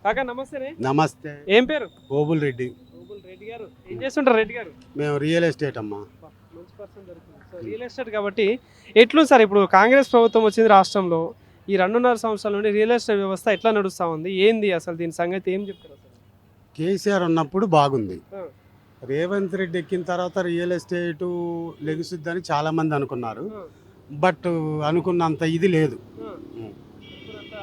కాకా నమస్తే. నమస్తే. ఏం పేరు? ఓబుల్ రెడ్డి. ఓబుల్ రెడ్డి గారు ఏం చేస్తుంటారు రెడ్డి గారు? మేము రియల్ ఎస్టేట్ అమ్మా. మంచి పర్సన్ దొరికింది. సో రియల్ ఎస్టేట్ కాబట్టి ఎట్లు సార్ ఇప్పుడు కాంగ్రెస్ ప్రభుత్వం వచ్చింది రాష్ట్రంలో, ఈ 2.5 సంవత్సరాల నుండి రియల్ ఎస్టేట్ వ్యవస్థ ఎట్లా నడుస్తూ ఉంది, ఏంది అసలు దీని సంగతి ఏం చెప్తారు అసలు? కేసీఆర్ ఉన్నప్పుడు బాగుంది. ఆ, రేవంత్ రెడ్డి ఎక్కిన తర్వాత రియల్ ఎస్టేట్ లెగుసుద్దని చాలా మంది అనుకున్నారు. ఆ, బట్ అనుకున్నంత ఇది లేదు. ఆ. ఉం. ఇప్పుడంత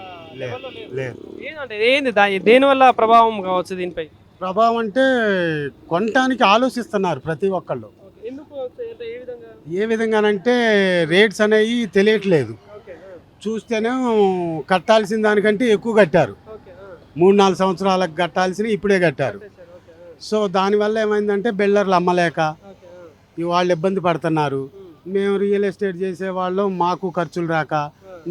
లేదు. level లో లేదు. లేదు ఏందంటే ఏంది దేనివల్ల ప్రభావం కావచ్చు దీనిపై? ప్రభావం అంటే కొనటానికి ఆలోచిస్తున్నారు ప్రతి ఒక్కళ్ళు. ఓకే. ఎందుకు అంటే ఏ విధంగా? ఏ విధంగానంటే రేట్స్ అనేవి తెలియట్లేదు. ఓకే. చూస్తేనే కట్టాల్సిన దానికంటే ఎక్కువ కట్టారు. ఓకే. 3-4 సంవత్సరాలకు కట్టాల్సినవి ఇప్పుడే కట్టారు. ఓకే. సో దానివల్ల ఏమైందంటే బిల్డర్లు అమ్మలేక ఓకే. వాళ్ళు ఇబ్బంది పడుతున్నారు. ఉం. మేము రియల్ ఎస్టేట్ చేసేవాళ్ళం, మాకు ఖర్చులు రాక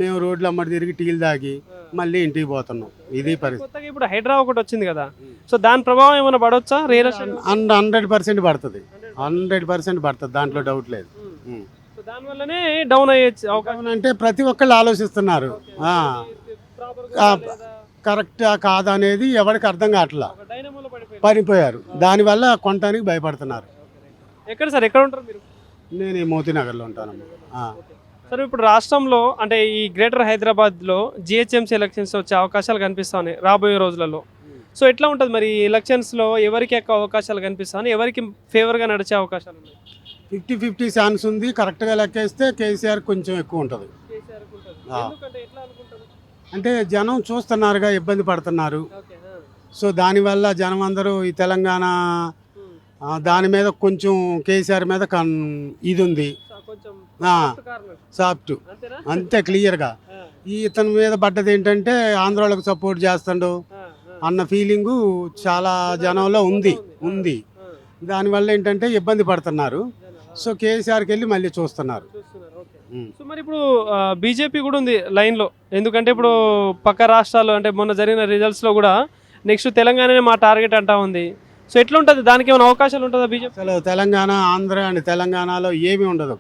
మేము రోడ్లు అమ్మడి తిరిగి టీలు తాగి మళ్ళీ ఇంటికి పోతున్నాం. ఇది పరిస్థితి. కొత్తగా ఇప్పుడు హైడ్రా ఒకటి వచ్చింది కదా, సో దాని ప్రభావం ఏమైనా పడవచ్చా రియల్ ఎస్టేట్? 100% పడుతుంది. 100% పడుతుంది, దాంట్లో డౌట్ లేదు. ఉం. సో దానివల్లనే డౌన్ అయ్యే అవకాశం అంటే ప్రతి ఒక్కళ్ళు ఆలోచిస్తున్నారు. కరెక్టా కాదా అనేది ఎవరికి అర్థం కావట్లా, డైనమోలో పడిపోయింది. పడిపోయారు. దానివల్ల కొనటానికి భయపడుతున్నారు. ఎక్కడ సార్, ఎక్కడ ఉంటారు మీరు? నేను ఈ మోతీనగర్లో ఉంటానమ్మా. సార్ ఇప్పుడు రాష్ట్రంలో అంటే ఈ గ్రేటర్ హైదరాబాద్లో జిహెచ్ఎంసీ ఎలక్షన్స్ వచ్చే అవకాశాలు కనిపిస్తాయి రాబోయే రోజులలో. సో ఎట్లా ఉంటుంది మరి ఎలక్షన్స్లో ఎవరికి ఎక్కువ అవకాశాలు కనిపిస్తాయి, ఎవరికి ఫేవర్గా నడిచే అవకాశాలు ఉన్నాయి? 50-50 ఛాన్స్ ఉంది. కరెక్ట్గా లెక్కేస్తే కేసీఆర్ కొంచెం ఎక్కువ ఉంటుంది. అంటే జనం చూస్తున్నారుగా, ఇబ్బంది పడుతున్నారు. సో దానివల్ల జనం అందరూ ఈ తెలంగాణ దాని మీద కొంచెం కేసీఆర్ మీద ఇది ఉంది, సాఫ్ట్ అంతే క్లియర్గా. ఈ ఇతని మీద పడ్డది ఏంటంటే ఆంధ్రాలకు సపోర్ట్ చేస్తాడు అన్న ఫీలింగు చాలా జనంలో ఉంది. దానివల్ల ఏంటంటే ఇబ్బంది పడుతున్నారు. సో కేసీఆర్కి వెళ్ళి మళ్ళీ చూస్తున్నారు. సో మరి ఇప్పుడు బీజేపీ కూడా ఉంది లైన్లో, ఎందుకంటే ఇప్పుడు పక్క రాష్ట్రాల్లో అంటే మొన్న జరిగిన రిజల్ట్స్లో కూడా నెక్స్ట్ తెలంగాణనే మా టార్గెట్ అంటా ఉంది. సో ఎట్లా ఉంటుంది, దానికి ఏమైనా అవకాశాలు ఉంటుందా బీజేపీ? అసలు తెలంగాణ, ఆంధ్ర అండ్ తెలంగాణలో ఏమీ ఉండదు.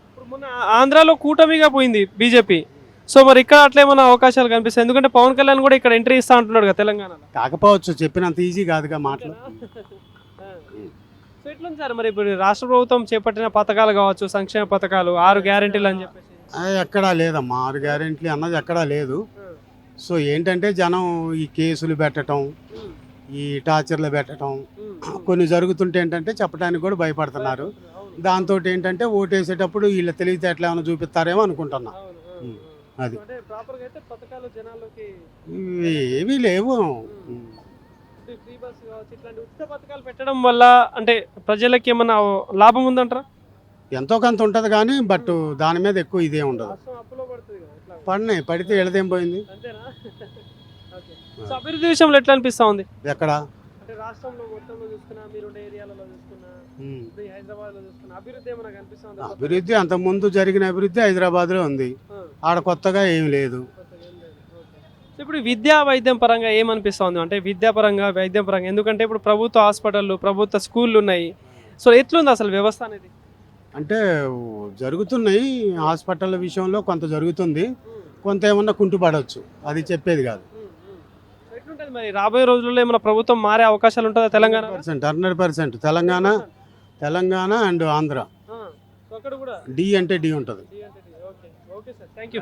ఇప్పుడు మొన్న ఆంధ్రాలో కూటమిగా పోయింది బీజేపీ. సో మరి ఇక్కడ అట్లా ఏమైనా అవకాశాలు కనిపిస్తాయి, ఎందుకంటే పవన్ కళ్యాణ్ కూడా ఇక్కడ ఎంట్రీ ఇస్తా అంటున్నాడు కదా తెలంగాణలో. కాకపోవచ్చు, చెప్పినంత ఈజీ కాదుగా మాటలు. సో ఎట్లుంది సార్ మరి ఇప్పుడు రాష్ట్ర ప్రభుత్వం చేపట్టిన పథకాలు కావచ్చు, సంక్షేమ పథకాలు, 6 గ్యారెంటీలు అని చెప్పేసి? ఎక్కడా లేదమ్మా, 6 గ్యారెంటీలు అన్నది ఎక్కడా లేదు. సో ఏంటంటే జనం ఈ కేసులు పెట్టడం, ఈ టార్చర్లు పెట్టడం కొన్ని జరుగుతుంటే ఏంటంటే చెప్పడానికి కూడా భయపడుతున్నారు. దాంతో ఏంటంటే ఓటేసేటప్పుడు వీళ్ళ తెలివితేటలు ఏమైనా చూపిస్తారేమో అనుకుంటున్నా. అది ఏమీ లేవు. ఉచిత పథకాలు పెట్టడం వల్ల అంటే ప్రజలకి ఏమన్నా లాభం ఉందంటారా? ఎంతో కొంత ఉంటుంది కానీ బట్ దాని మీద ఎక్కువ ఇదే ఉండదు. పడితే ఎడదేం పోయింది. అభివృద్ధి విషయంలో ఎట్లా అనిపిస్తా ఉంది? ఎక్కడ రాష్ట్రంలో మొత్తంలో చూసుకున్నా, మీరు ఏరియాలలో చూసుకున్నా, హైదరాబాద్ లో చూసుకున్నా అభివృద్ధి ఏమైనా కనిపిస్తుంది? అభివృద్ధి అంతకుముందు జరిగిన అభివృద్ధి హైదరాబాద్ లో ఉంది, ఆడ కొత్తగా ఏం లేదు. ఇప్పుడు విద్యా వైద్యం పరంగా ఏమనిపిస్తుంది, అంటే విద్యాపరంగా వైద్యం పరంగా, ఎందుకంటే ఇప్పుడు ప్రభుత్వ హాస్పిటళ్ళు, ప్రభుత్వ స్కూళ్ళు ఉన్నాయి. సో ఎట్లుంది అసలు వ్యవస్థ అనేది? అంటే జరుగుతున్నాయి, హాస్పిటల్ విషయంలో కొంత జరుగుతుంది, కొంత ఏమన్నా కుంటుపడవచ్చు, అది చెప్పేది కాదు. ఎట్లుంటుంది మరి రాబోయే రోజుల్లో ఏమైనా ప్రభుత్వం మారే అవకాశాలు ఉంటుందా తెలంగాణ? 100% తెలంగాణ అండ్ ఆంధ్ర డి అంటే డి ఉంటుంది. Okay sir, thank you.